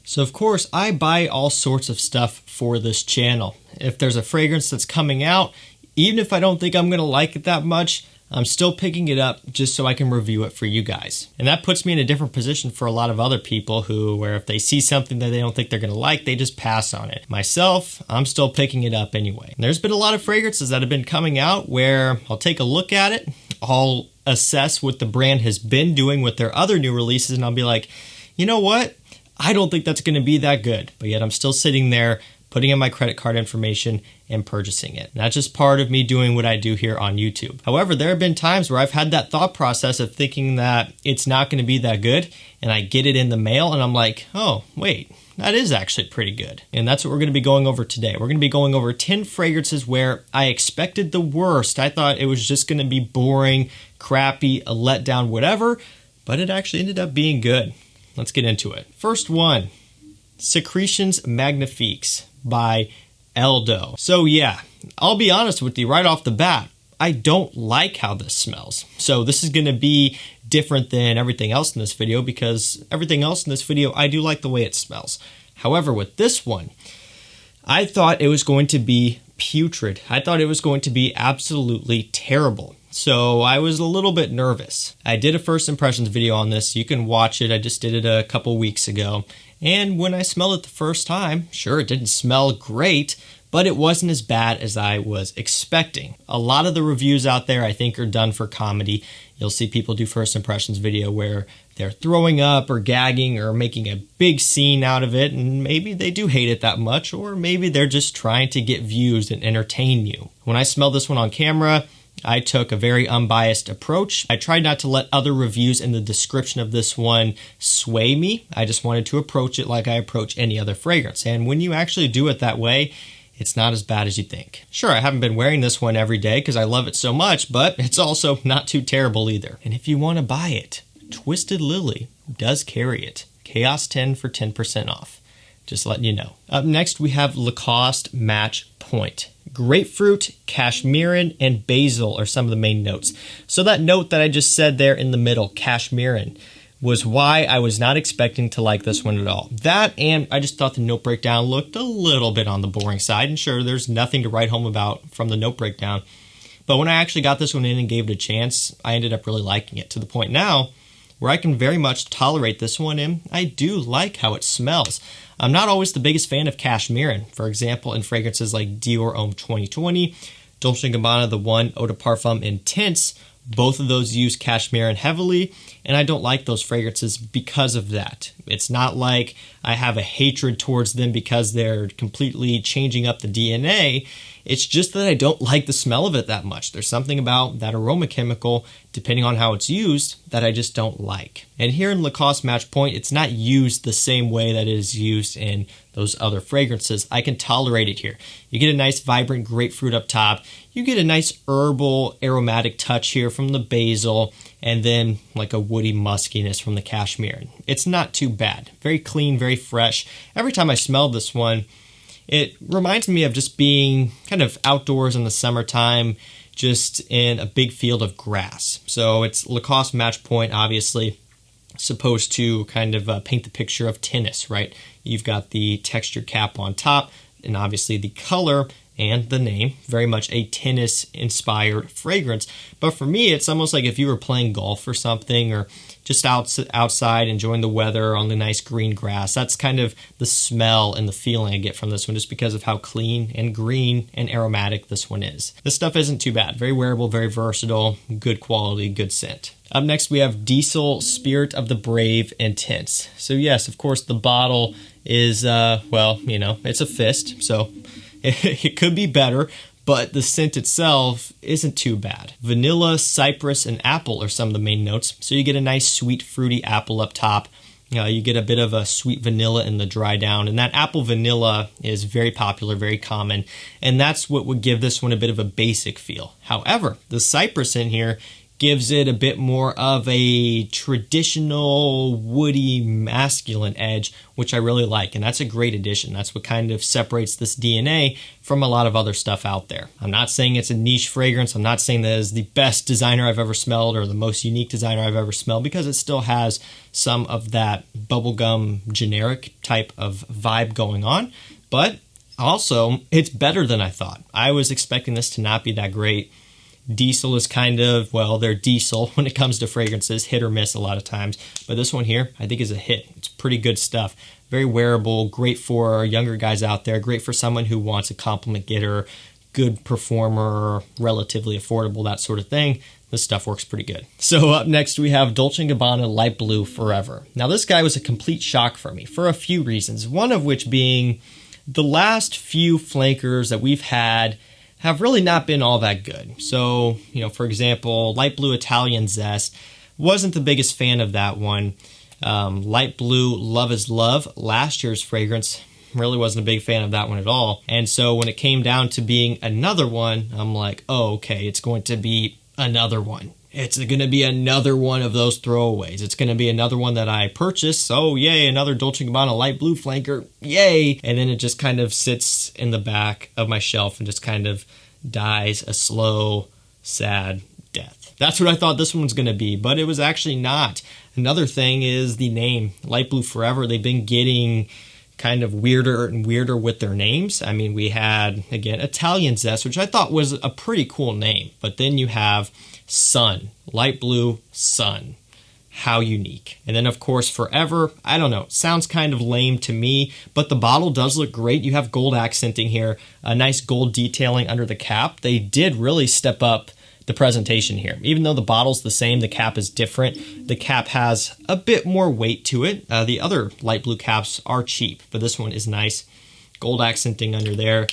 So of course, I buy all sorts of stuff for this channel. If there's a fragrance that's coming out, even if I don't think I'm gonna like it that much, I'm still picking it up just so I can review it for you guys. And that puts me in a different position for a lot of other people where if they see something that they don't think they're gonna like, they just pass on it. Myself, I'm still picking it up anyway. And there's been a lot of fragrances that have been coming out where I'll take a look at it, I'll assess what the brand has been doing with their other new releases, and I'll be like, you know what? I don't think that's gonna be that good. But yet I'm still sitting there putting in my credit card information and purchasing it. And that's just part of me doing what I do here on YouTube. However, there have been times where I've had that thought process of thinking that it's not gonna be that good, and I get it in the mail and I'm like, oh, wait, that is actually pretty good. And that's what we're gonna be going over today. We're gonna be going over 10 fragrances where I expected the worst. I thought it was just gonna be boring, crappy, a letdown, whatever, but it actually ended up being good. Let's get into it. First one, Secretions Magnifiques by Eldo. So yeah, I'll be honest with you right off the bat, I don't like how this smells. So this is gonna be different than everything else in this video because everything else in this video, I do like the way it smells. However, with this one, I thought it was going to be putrid. I thought it was going to be absolutely terrible. So I was a little bit nervous. I did a first impressions video on this. You can watch it. I just did it a couple weeks ago. And when I smelled it the first time, sure, it didn't smell great, but it wasn't as bad as I was expecting. A lot of the reviews out there I think are done for comedy. You'll see people do first impressions video where they're throwing up or gagging or making a big scene out of it, and maybe they do hate it that much, or maybe they're just trying to get views and entertain you. When I smelled this one on camera, I took a very unbiased approach. I tried not to let other reviews in the description of this one sway me. I just wanted to approach it like I approach any other fragrance. And when you actually do it that way, it's not as bad as you think. Sure, I haven't been wearing this one every day because I love it so much, but it's also not too terrible either. And if you want to buy it, Twisted Lily does carry it. Chaos 10 for 10% off. Just letting you know. Up next, we have Lacoste Match Point. Grapefruit, cashmeran, and basil are some of the main notes. So that note that I just said there in the middle, cashmeran, was why I was not expecting to like this one at all. That, and I just thought the note breakdown looked a little bit on the boring side, and sure, there's nothing to write home about from the note breakdown. But when I actually got this one in and gave it a chance, I ended up really liking it, to the point now where I can very much tolerate this one, and I do like how it smells. I'm not always the biggest fan of cashmeran. For example, in fragrances like Dior Homme 2020, Dolce & Gabbana The One, Eau de Parfum Intense, both of those use cashmeran heavily, and I don't like those fragrances because of that. It's not like I have a hatred towards them because they're completely changing up the DNA. It's just that I don't like the smell of it that much. There's something about that aroma chemical, depending on how it's used, that I just don't like. And here in Lacoste Match Point, it's not used the same way that it is used in those other fragrances. I can tolerate it here. You get a nice vibrant grapefruit up top. You get a nice herbal aromatic touch here from the basil, and then like a woody muskiness from the cashmere. It's not too bad. Very clean, very fresh. Every time I smell this one, it reminds me of just being kind of outdoors in the summertime, just in a big field of grass. So it's Lacoste Match Point, obviously, supposed to kind of paint the picture of tennis, right? You've got the textured cap on top, and obviously the color and the name, very much a tennis-inspired fragrance. But for me, it's almost like if you were playing golf or something, or just outside enjoying the weather on the nice green grass. That's kind of the smell and the feeling I get from this one, just because of how clean and green and aromatic this one is. This stuff isn't too bad. Very wearable, very versatile, good quality, good scent. Up next, we have Diesel Spirit of the Brave Intense. So yes, of course, the bottle is, well, you know, it's a fist, so it could be better, but the scent itself isn't too bad. Vanilla, cypress, and apple are some of the main notes. So you get a nice sweet fruity apple up top. You get a bit of a sweet vanilla in the dry down, and that apple vanilla is very popular, very common, and that's what would give this one a bit of a basic feel. However, the cypress in here gives it a bit more of a traditional woody masculine edge, which I really like, and that's a great addition. That's what kind of separates this DNA from a lot of other stuff out there. I'm not saying it's a niche fragrance. I'm not saying that it's the best designer I've ever smelled or the most unique designer I've ever smelled, because it still has some of that bubblegum generic type of vibe going on, but also it's better than I thought. I was expecting this to not be that great. Diesel is kind of, well, they're diesel when it comes to fragrances, hit or miss a lot of times. But this one here, I think is a hit. It's pretty good stuff. Very wearable, great for younger guys out there, great for someone who wants a compliment getter, good performer, relatively affordable, that sort of thing. This stuff works pretty good. So up next we have Dolce & Gabbana Light Blue Forever. Now this guy was a complete shock for me for a few reasons, one of which being the last few flankers that we've had have really not been all that good. So, for example, Light Blue Italian Zest, wasn't the biggest fan of that one. Light Blue Love is Love, last year's fragrance, really wasn't a big fan of that one at all. And so when it came down to being another one, I'm like, oh, okay, it's going to be another one. It's going to be another one of those throwaways. It's going to be another one that I purchased. Oh, yay, another Dolce & Gabbana Light Blue flanker. Yay! And then it just kind of sits in the back of my shelf and just kind of dies a slow, sad death. That's what I thought this one was going to be, but it was actually not. Another thing is the name, Light Blue Forever. They've been getting kind of weirder and weirder with their names. I mean, we had, again, Italian Zest, which I thought was a pretty cool name, but then you have Sun, Light Blue Sun. How unique. And then of course Forever, I don't know, sounds kind of lame to me, but the bottle does look great. You have gold accenting here, a nice gold detailing under the cap. They did really step up the presentation here. Even though the bottle's the same, the cap is different. The cap has a bit more weight to it. The other light blue caps are cheap, but this one is nice. Gold accenting under there.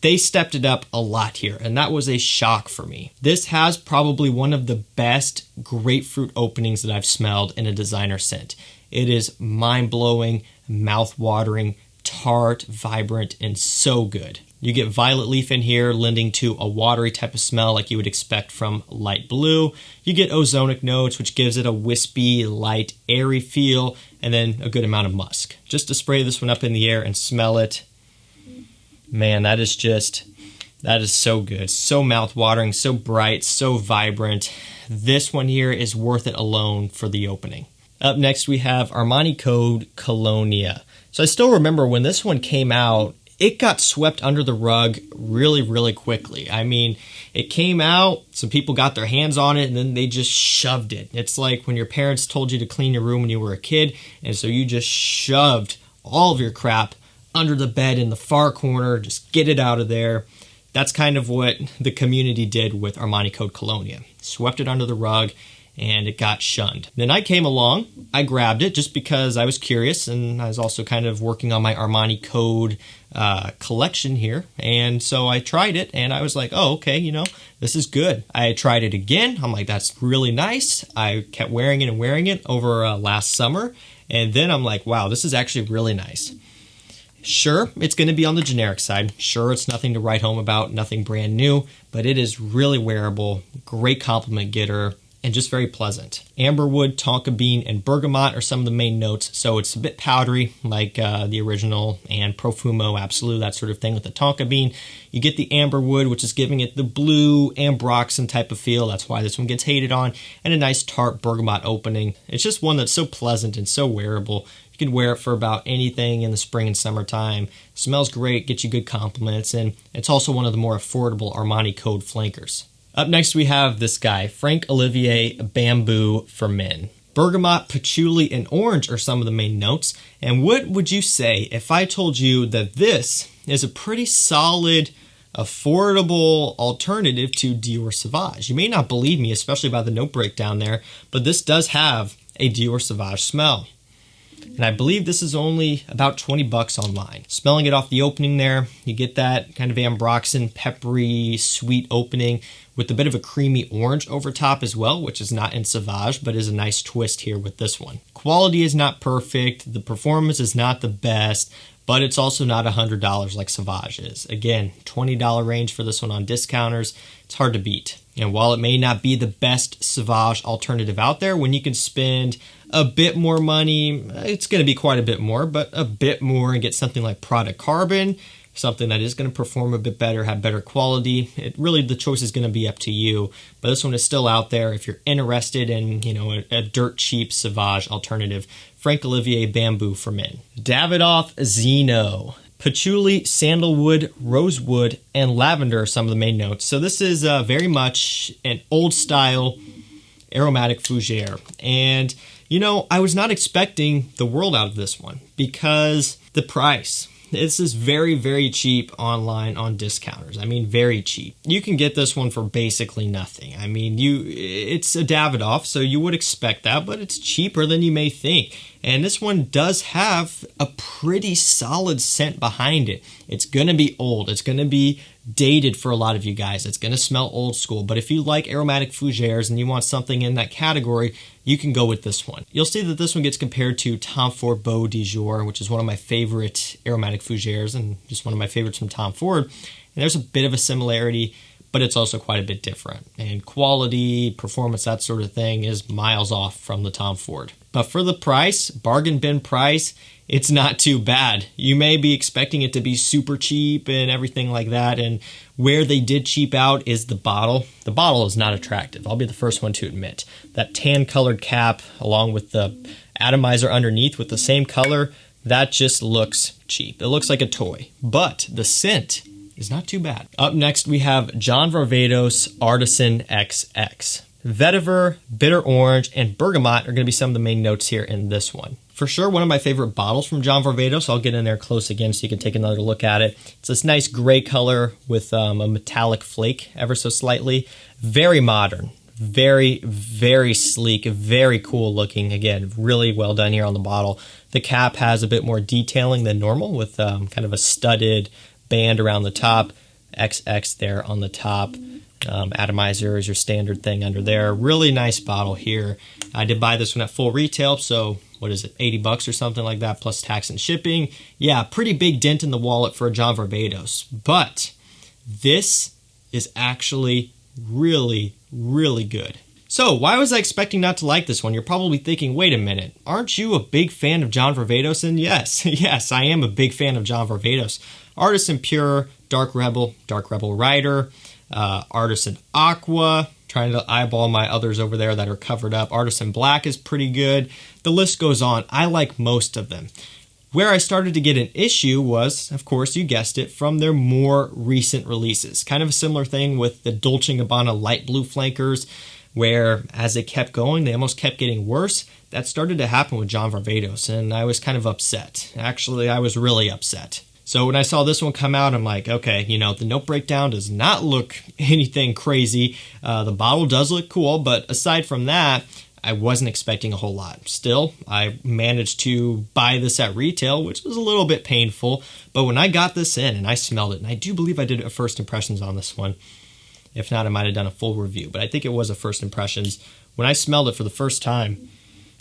They stepped it up a lot here, and that was a shock for me. This has probably one of the best grapefruit openings that I've smelled in a designer scent. It is mind-blowing, mouth-watering, tart, vibrant, and so good. You get violet leaf in here, lending to a watery type of smell like you would expect from light blue. You get ozonic notes, which gives it a wispy, light, airy feel, and then a good amount of musk. Just to spray this one up in the air and smell it, man, that is so good. So mouth-watering, so bright, so vibrant. This one here is worth it alone for the opening. Up next, we have Armani Code Colonia. So I still remember when this one came out, it got swept under the rug really, really quickly. I mean, it came out, some people got their hands on it, and then they just shoved it. It's like when your parents told you to clean your room when you were a kid, and so you just shoved all of your crap under the bed in the far corner, just get it out of there. That's kind of what the community did with Armani Code Colonia. Swept it under the rug and it got shunned. Then I came along, I grabbed it just because I was curious, and I was also kind of working on my Armani Code collection here. And so I tried it and I was like, oh, okay, this is good. I tried it again. I'm like, that's really nice. I kept wearing it and wearing it over last summer. And then I'm like, wow, this is actually really nice. Sure, it's going to be on the generic side. Sure, it's nothing to write home about, nothing brand new, but it is really wearable, great compliment getter, and just very pleasant. Amberwood, tonka bean, and bergamot are some of the main notes, so it's a bit powdery like the original and Profumo Absolute, that sort of thing with the tonka bean. You get the amberwood, which is giving it the blue ambroxan type of feel. That's why this one gets hated on, and a nice tart bergamot opening. It's just one that's so pleasant and so wearable. You can wear it for about anything in the spring and summertime. Smells great, gets you good compliments, and it's also one of the more affordable Armani Code flankers. Up next we have this guy, Frankolivier Bamboo for Men. Bergamot, patchouli, and orange are some of the main notes. And what would you say if I told you that this is a pretty solid, affordable alternative to Dior Sauvage? You may not believe me, especially by the note breakdown there, but this does have a Dior Sauvage smell. And I believe this is only about 20 bucks online. Smelling it off the opening there, you get that kind of ambroxan, peppery, sweet opening with a bit of a creamy orange over top as well, which is not in Sauvage, but is a nice twist here with this one. Quality is not perfect, the performance is not the best, but it's also not $100 like Sauvage is. Again, $20 range for this one on discounters. It's hard to beat. And while it may not be the best Sauvage alternative out there, when you can spend a bit more money, it's going to be quite a bit more, but a bit more and get something like Prada Carbon, something that is going to perform a bit better, have better quality. The choice is going to be up to you, but this one is still out there if you're interested in, a dirt cheap Sauvage alternative. Frankolivier Bamboo for men. Davidoff Zeno. Patchouli, sandalwood, rosewood, and lavender are some of the main notes. So this is very much an old style aromatic fougere. And, I was not expecting the world out of this one because the price. This is very, very cheap online on discounters. I mean, very cheap. You can get this one for basically nothing. I mean, it's a Davidoff, so you would expect that, but it's cheaper than you may think. And this one does have a pretty solid scent behind it. It's going to be old. It's going to be dated for a lot of you guys. It's going to smell old school. But if you like aromatic fougères and you want something in that category, you can go with this one. You'll see that this one gets compared to Tom Ford Beau de Jour, which is one of my favorite aromatic fougères and just one of my favorites from Tom Ford. And there's a bit of a similarity, but it's also quite a bit different. And quality, performance, that sort of thing is miles off from the Tom Ford. But for the price, bargain bin price, it's not too bad. You may be expecting it to be super cheap and everything like that, and where they did cheap out is the bottle. The bottle is not attractive. I'll be the first one to admit. That tan-colored cap along with the atomizer underneath with the same color, that just looks cheap. It looks like a toy, but the scent is not too bad. Up next, we have John Varvatos Artisan XX. Vetiver, bitter orange, and bergamot are going to be some of the main notes here in this one. For sure, one of my favorite bottles from John Varvatos. I'll get in there close again so you can take another look at it. It's this nice gray color with a metallic flake ever so slightly. Very modern. Very, very sleek. Very cool looking. Again, really well done here on the bottle. The cap has a bit more detailing than normal with kind of a studded band around the top. XX there on the top. Atomizer is your standard thing under there. Really nice bottle here. I did buy this one at full retail, so what is it, $80 or something like that, plus tax and shipping. Yeah, pretty big dent in the wallet for a John Varvatos. But this is actually really, really good. So why was I expecting not to like this one? You're probably thinking, wait a minute, aren't you a big fan of John Varvatos? And yes, yes, I am a big fan of John Varvatos. Artisan Pure, Dark Rebel Rider, Artisan Aqua, trying to eyeball my others over there that are covered up. Artisan Black is pretty good. The list goes on. I like most of them. Where I started to get an issue was, of course, you guessed it, from their more recent releases. Kind of a similar thing with the Dolce & Gabbana light blue flankers, where as they kept going, they almost kept getting worse. That started to happen with John Varvatos, and I was kind of upset. Actually, I was really upset. So when I saw this one come out, I'm like, okay, the note breakdown does not look anything crazy. The bottle does look cool, but aside from that, I wasn't expecting a whole lot. Still, I managed to buy this at retail, which was a little bit painful. But when I got this in and I smelled it, and I do believe I did a first impressions on this one. If not, I might have done a full review, but I think it was a first impressions. When I smelled it for the first time,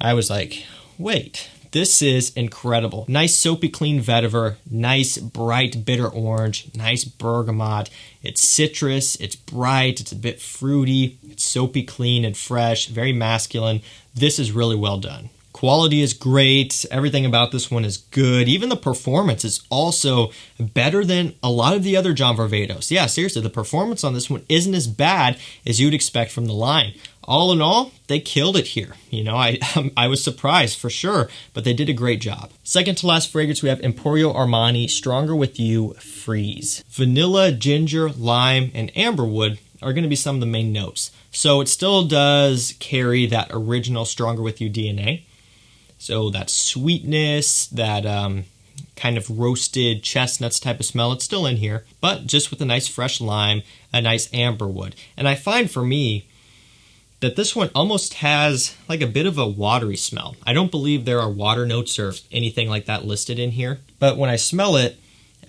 I was like, wait. This is incredible. Nice soapy clean vetiver, nice bright bitter orange, nice bergamot. It's citrus, it's bright, it's a bit fruity, it's soapy clean and fresh, very masculine. This is really well done. Quality is great. Everything about this one is good. Even the performance is also better than a lot of the other John Varvatos. Yeah, seriously, the performance on this one isn't as bad as you'd expect from the line. All in all, they killed it here. I was surprised for sure, but they did a great job. Second to last fragrance, we have Emporio Armani Stronger With You Freeze. Vanilla, ginger, lime, and amberwood are going to be some of the main notes. So it still does carry that original Stronger With You DNA. So that sweetness, that kind of roasted chestnuts type of smell, it's still in here, but just with a nice fresh lime, a nice amberwood. And I find for me that this one almost has like a bit of a watery smell. I don't believe there are water notes or anything like that listed in here, but when I smell it,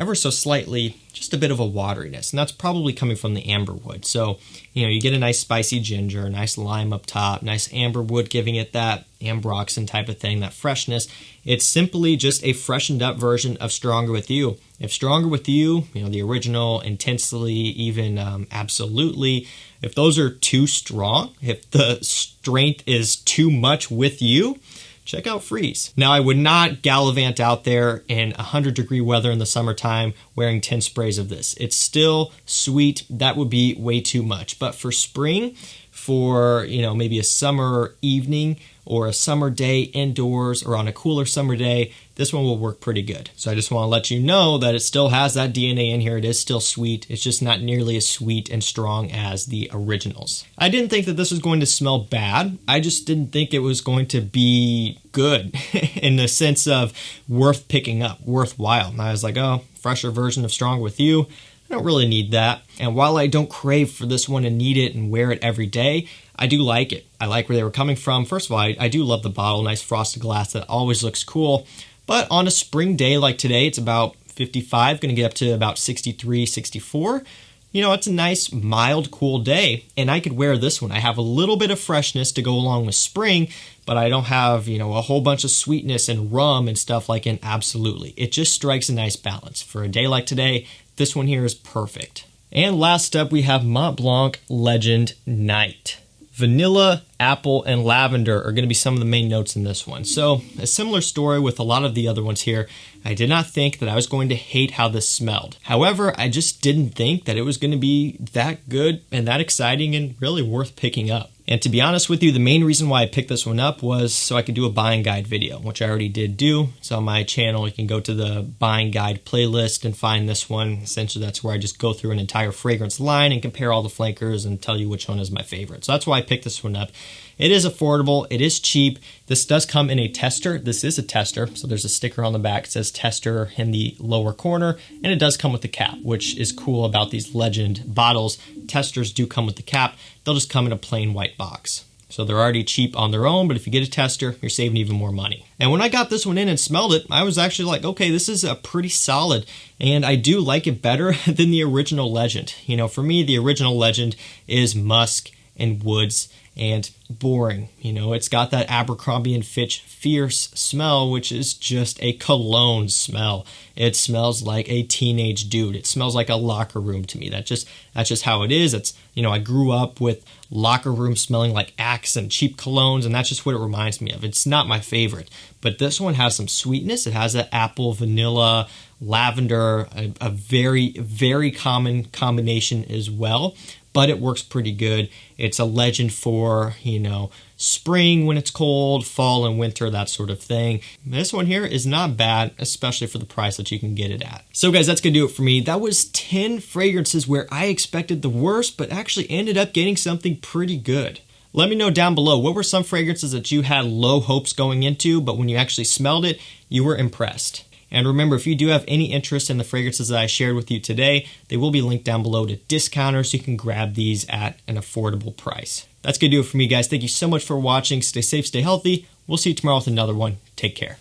ever so slightly, just a bit of a wateriness. And that's probably coming from the amber wood. So, you get a nice spicy ginger, a nice lime up top, nice amber wood giving it that ambroxan type of thing, that freshness. It's simply just a freshened up version of Stronger With You. If Stronger With You, the original, Intensely, even Absolutely, if those are too strong, if the strength is too much with you, check out Freeze. Now, I would not gallivant out there in 100-degree weather in the summertime wearing 10 sprays of this. It's still sweet. That would be way too much. But for spring, for maybe a summer evening or a summer day indoors or on a cooler summer day, this one will work pretty good. So I just want to let you know that it still has that DNA in here. It is still sweet. It's just not nearly as sweet and strong as the originals. I didn't think that this was going to smell bad. I just didn't think it was going to be good in the sense of worth picking up, worthwhile. And I was like, oh, fresher version of Stronger With You. I don't really need that. And while I don't crave for this one and need it and wear it every day, I do like it. I like where they were coming from. First of all, I do love the bottle, nice frosted glass that always looks cool. But on a spring day like today, it's about 55, going to get up to about 63, 64. It's a nice, mild, cool day, and I could wear this one. I have a little bit of freshness to go along with spring, but I don't have, a whole bunch of sweetness and rum and stuff like in Absolutely. It just strikes a nice balance. For a day like today, this one here is perfect. And last up, we have Mont Blanc Legend Night. Vanilla, apple, and lavender are going to be some of the main notes in this one. So a similar story with a lot of the other ones here. I did not think that I was going to hate how this smelled. However, I just didn't think that it was going to be that good and that exciting and really worth picking up. And to be honest with you, the main reason why I picked this one up was so I could do a buying guide video, which I already did do. It's on my channel. You can go to the buying guide playlist and find this one. Essentially, that's where I just go through an entire fragrance line and compare all the flankers and tell you which one is my favorite. So that's why I picked this one up. It is affordable. It is cheap. This does come in a tester. This is a tester. So there's a sticker on the back. It says tester in the lower corner. And it does come with the cap, which is cool about these Legend bottles. Testers do come with the cap. They'll just come in a plain white box. So they're already cheap on their own, but if you get a tester, you're saving even more money. And when I got this one in and smelled it, I was actually like, okay, this is a pretty solid, and I do like it better than the original Legend. For me, the original Legend is musk and woods and boring. It's got that Abercrombie & Fitch fierce smell, which is just a cologne smell. It smells like a teenage dude. It smells like a locker room to me. That's just how it is. It's, I grew up with locker room smelling like Axe and cheap colognes, and that's just what it reminds me of. It's not my favorite, but this one has some sweetness. It has that apple, vanilla, lavender, a very, very common combination as well. But it works pretty good. It's a Legend for, spring when it's cold, fall and winter, that sort of thing. This one here is not bad, especially for the price that you can get it at. So guys, that's going to do it for me. That was 10 fragrances where I expected the worst, but actually ended up getting something pretty good. Let me know down below, what were some fragrances that you had low hopes going into, but when you actually smelled it, you were impressed? And remember, if you do have any interest in the fragrances that I shared with you today, they will be linked down below to discounters so you can grab these at an affordable price. That's going to do it for me, guys. Thank you so much for watching. Stay safe, stay healthy. We'll see you tomorrow with another one. Take care.